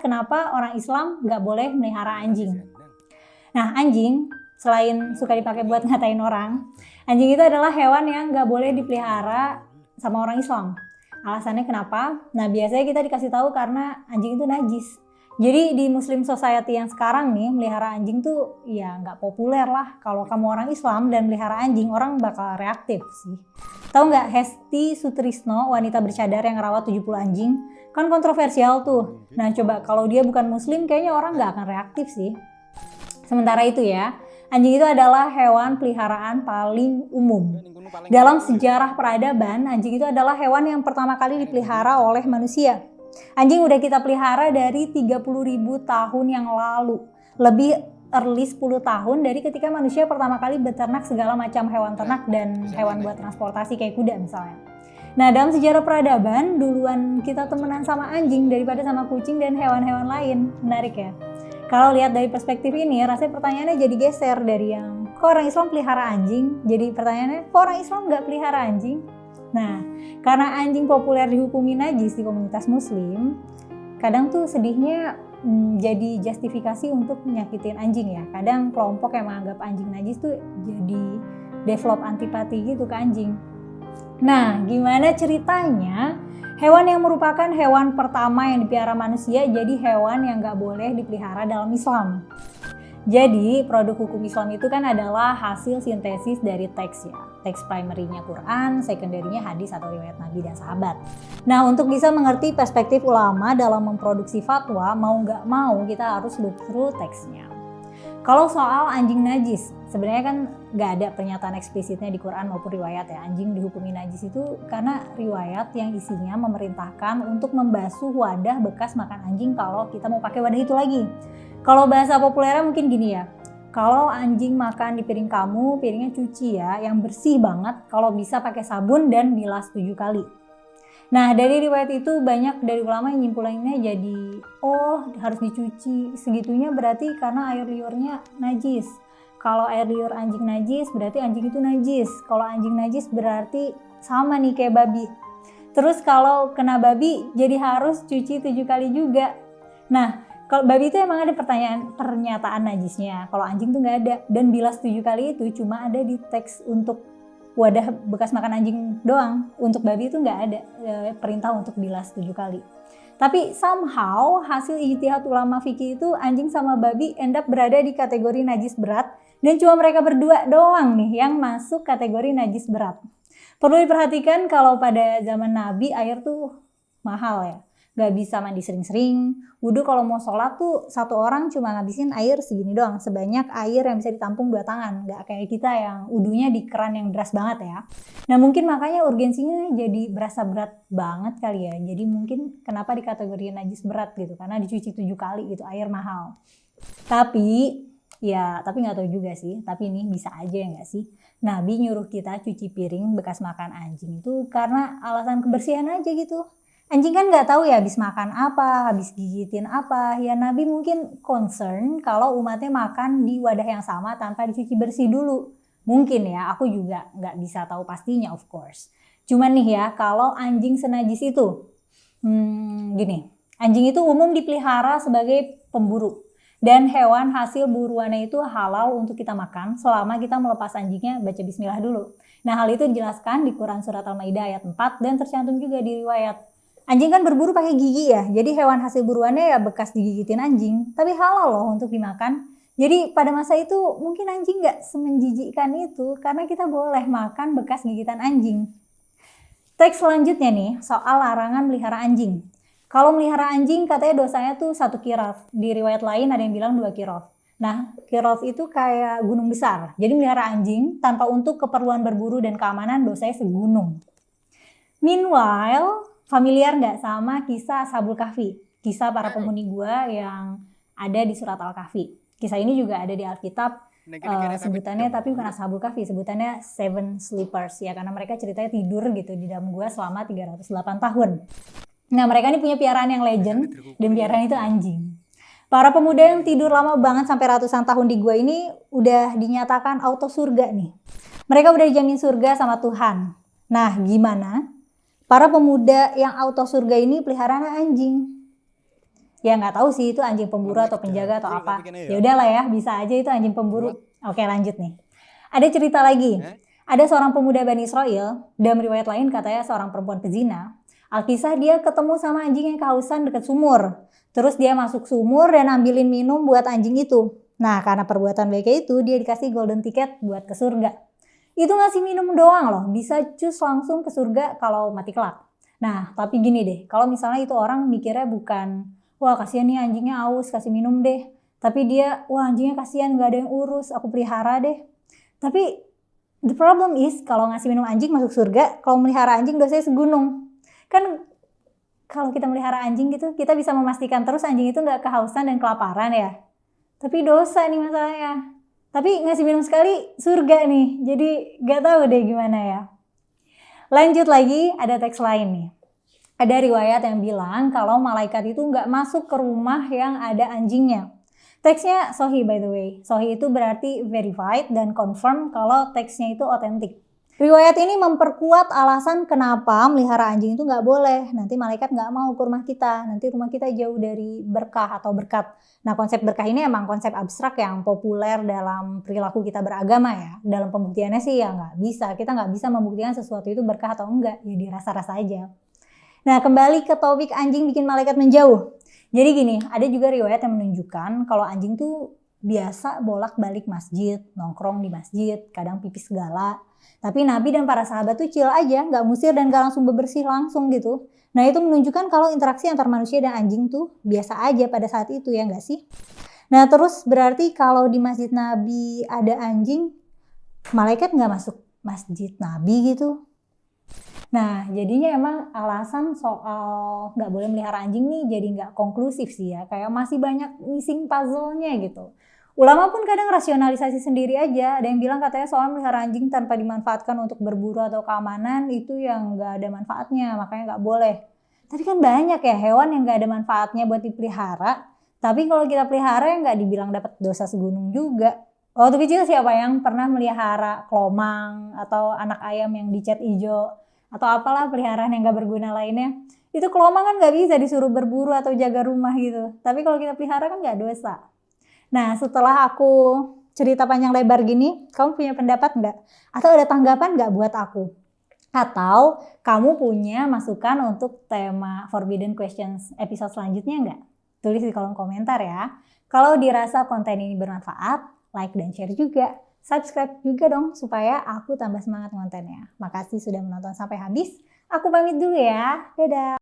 kenapa orang Islam nggak boleh melihara anjing. Nah, anjing selain suka dipakai buat ngatain orang, anjing itu adalah hewan yang nggak boleh dipelihara sama orang Islam. Alasannya kenapa? Nah, biasanya kita dikasih tahu karena anjing itu najis. Jadi di Muslim Society yang sekarang nih, melihara anjing tuh ya nggak populer lah. Kalau kamu orang Islam dan melihara anjing, orang bakal reaktif sih. Tahu nggak Hesti Sutrisno, wanita bercadar yang rawat 70 anjing? Kan kontroversial tuh. Nah, coba kalau dia bukan Muslim, kayaknya orang nggak akan reaktif sih. Sementara itu ya, anjing itu adalah hewan peliharaan paling umum. Dalam sejarah peradaban, anjing itu adalah hewan yang pertama kali dipelihara oleh manusia. Anjing udah kita pelihara dari 30.000 tahun yang lalu. Lebih early 10 tahun dari ketika manusia pertama kali beternak segala macam hewan ternak dan hewan buat transportasi kayak kuda misalnya. Nah, dalam sejarah peradaban, duluan kita temenan sama anjing daripada sama kucing dan hewan-hewan lain. Menarik ya? Kalau lihat dari perspektif ini, rasanya pertanyaannya jadi geser dari yang kok orang Islam pelihara anjing, jadi pertanyaannya kok orang Islam nggak pelihara anjing? Nah, karena anjing populer dihukumi najis di komunitas Muslim, kadang tuh sedihnya jadi justifikasi untuk nyakitin anjing ya. Kadang kelompok yang menganggap anjing najis tuh jadi develop antipati gitu ke anjing. Nah, gimana ceritanya hewan yang merupakan hewan pertama yang dipelihara manusia jadi hewan yang nggak boleh dipelihara dalam Islam? Jadi produk hukum Islam itu kan adalah hasil sintesis dari teks ya. Teks primary-nya Quran, secondary-nya hadis atau riwayat Nabi dan sahabat. Nah, untuk bisa mengerti perspektif ulama dalam memproduksi fatwa, mau nggak mau kita harus look through teksnya. Kalau soal anjing najis, sebenarnya kan nggak ada pernyataan eksplisitnya di Quran maupun riwayat ya. Anjing dihukumi najis itu karena riwayat yang isinya memerintahkan untuk membasuh wadah bekas makan anjing kalau kita mau pakai wadah itu lagi. Kalau bahasa populernya mungkin gini ya, kalau anjing makan di piring kamu, piringnya cuci ya, yang bersih banget, kalau bisa pakai sabun dan bilas 7 kali. Nah, dari riwayat itu banyak dari ulama yang nyimpulannya jadi, oh harus dicuci, segitunya berarti karena air liurnya najis. Kalau air liur anjing najis, berarti anjing itu najis. Kalau anjing najis berarti sama nih kayak babi. Terus kalau kena babi, jadi harus cuci 7 kali juga. Nah, kalau babi itu emang ada pernyataan najisnya, kalau anjing tuh nggak ada. Dan bilas 7 kali itu cuma ada di teks untuk wadah bekas makan anjing doang. Untuk babi itu nggak ada perintah untuk bilas 7 kali. Tapi somehow hasil ijtihad ulama fikih itu anjing sama babi end up berada di kategori najis berat. Dan cuma mereka berdua doang nih yang masuk kategori najis berat. Perlu diperhatikan kalau pada zaman Nabi air tuh mahal ya. Gak bisa mandi sering-sering. Wudhu kalau mau sholat tuh satu orang cuma ngabisin air segini doang. Sebanyak air yang bisa ditampung 2 tangan. Gak kayak kita yang wudhunya di keran yang deras banget ya. Nah mungkin makanya urgensinya jadi berasa berat banget kali ya. Jadi mungkin kenapa dikategorikan najis berat gitu. Karena dicuci 7 kali gitu, air mahal. Tapi gak tahu juga sih. Tapi ini bisa aja ya gak sih. Nabi nyuruh kita cuci piring bekas makan anjing itu karena alasan kebersihan aja gitu. Anjing kan nggak tahu ya habis makan apa, habis gigitin apa. Ya Nabi mungkin concern kalau umatnya makan di wadah yang sama tanpa dicuci bersih dulu. Mungkin ya, aku juga nggak bisa tahu pastinya of course. Cuman nih ya, kalau anjing senajis itu, gini. Anjing itu umum dipelihara sebagai pemburu. Dan hewan hasil buruannya itu halal untuk kita makan selama kita melepas anjingnya baca bismillah dulu. Nah hal itu dijelaskan di Quran Surat Al-Maidah ayat 4 dan tercantum juga di riwayat. Anjing kan berburu pakai gigi ya, jadi hewan hasil buruannya ya bekas digigitin anjing, tapi halal loh untuk dimakan. Jadi pada masa itu mungkin anjing nggak semenjijikkan itu karena kita boleh makan bekas gigitan anjing. Teks selanjutnya nih soal larangan melihara anjing. Kalau melihara anjing katanya dosanya tuh 1 qiraf, di riwayat lain ada yang bilang 2 qiraf. Nah, qiraf itu kayak gunung besar, jadi melihara anjing tanpa untuk keperluan berburu dan keamanan dosanya segunung. Meanwhile, familiar nggak sama kisah Ashabul Kahfi? Kisah para penghuni gua yang ada di surat Al-Kahfi. Kisah ini juga ada di Alkitab, sebutannya tapi bukan Ashabul Kahfi, sebutannya Seven Sleepers ya, karena mereka ceritanya tidur gitu di dalam gua selama 308 tahun. Nah mereka ini punya piaraan yang legend dan piaraan itu anjing. Para pemuda yang tidur lama banget sampai ratusan tahun di gua ini udah dinyatakan auto surga nih. Mereka udah dijamin surga sama Tuhan. Nah gimana? Para pemuda yang auto surga ini peliharaan anjing. Ya nggak tahu sih itu anjing pemburu atau penjaga atau apa. Ya udahlah ya, bisa aja itu anjing pemburu. Oke, lanjut nih. Ada cerita lagi. Ada seorang pemuda Bani Israel, dalam riwayat lain katanya seorang perempuan pezina. Alkisah dia ketemu sama anjing yang kehausan dekat sumur. Terus dia masuk sumur dan ambilin minum buat anjing itu. Nah, karena perbuatan baiknya itu dia dikasih golden ticket buat ke surga. Itu ngasih minum doang loh, bisa cus langsung ke surga kalau mati kelak. Nah, tapi gini deh, kalau misalnya itu orang mikirnya bukan, wah kasihan nih anjingnya aus, kasih minum deh. Tapi dia, wah anjingnya kasihan gak ada yang urus, aku pelihara deh. Tapi the problem is, kalau ngasih minum anjing masuk surga, kalau melihara anjing dosanya segunung. Kan kalau kita melihara anjing gitu, kita bisa memastikan terus anjing itu gak kehausan dan kelaparan ya. Tapi dosa nih masalahnya. Tapi ngasih minum sekali surga nih, jadi gak tahu deh gimana ya. Lanjut lagi, ada teks lain nih. Ada riwayat yang bilang kalau malaikat itu nggak masuk ke rumah yang ada anjingnya. Teksnya Sahih by the way. Sahih itu berarti verified dan confirm kalau teksnya itu otentik. Riwayat ini memperkuat alasan kenapa melihara anjing itu nggak boleh. Nanti malaikat nggak mau ke rumah kita. Nanti rumah kita jauh dari berkah atau berkat. Nah, konsep berkah ini emang konsep abstrak yang populer dalam perilaku kita beragama ya. Dalam pembuktiannya sih ya nggak bisa. Kita nggak bisa membuktikan sesuatu itu berkah atau enggak. Ya dirasa-rasa aja. Nah, kembali ke topik anjing bikin malaikat menjauh. Jadi gini, ada juga riwayat yang menunjukkan kalau anjing tuh biasa bolak-balik masjid, nongkrong di masjid, kadang pipis segala. Tapi Nabi dan para sahabat tuh chill aja, nggak musir dan nggak langsung bebersih langsung gitu. Nah, itu menunjukkan kalau interaksi antar manusia dan anjing tuh biasa aja pada saat itu ya nggak sih? Nah, terus berarti kalau di masjid Nabi ada anjing, malaikat nggak masuk masjid Nabi gitu? Nah, jadinya emang alasan soal nggak boleh melihara anjing nih jadi nggak konklusif sih ya. Kayak masih banyak missing puzzle-nya gitu. Ulama pun kadang rasionalisasi sendiri aja. Ada yang bilang katanya soal melihara anjing tanpa dimanfaatkan untuk berburu atau keamanan itu yang nggak ada manfaatnya, makanya nggak boleh. Tapi kan banyak ya hewan yang nggak ada manfaatnya buat dipelihara. Tapi kalau kita pelihara ya nggak dibilang dapat dosa segunung juga. Waktu kecil siapa yang pernah melihara kelomang atau anak ayam yang dicat hijau? Atau apalah peliharaan yang gak berguna lainnya. Itu kelomang kan gak bisa disuruh berburu atau jaga rumah gitu. Tapi kalau kita pelihara kan gak dosa. Nah, setelah aku cerita panjang lebar gini, kamu punya pendapat nggak? Atau ada tanggapan nggak buat aku? Atau kamu punya masukan untuk tema Forbidden Questions episode selanjutnya nggak? Tulis di kolom komentar ya. Kalau dirasa konten ini bermanfaat, like dan share juga. Subscribe juga dong supaya aku tambah semangat kontennya. Makasih sudah menonton sampai habis. Aku pamit dulu ya. Dadah.